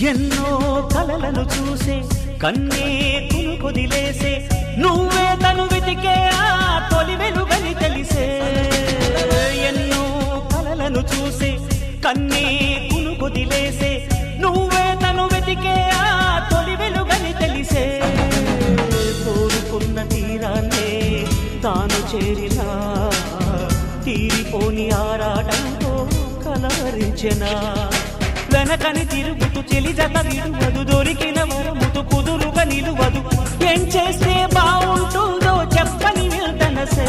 ఎన్నో కలలను చూసే కన్నే కొదిలేసే నువ్వే తను వెతికే ఆ తొలి వెలుగని తెలిసే ఎన్నో కలలను చూసే కన్నే కొదిలేసే నువ్వే తను వెతికే ఆ తొలి వెలుగని తెలిసే కోరుకున్న తీరాన్నే తాను చేరినా తీరిపోని ఆరాటంతో కలవరించెనా వెనకని తిరుగుతూ చెలి జత విడువదు దొరికిన వరముతు కుదురుగా నిలువదు ఏం చేస్తే బాగుంటుందో చెప్పని నిల్తనసే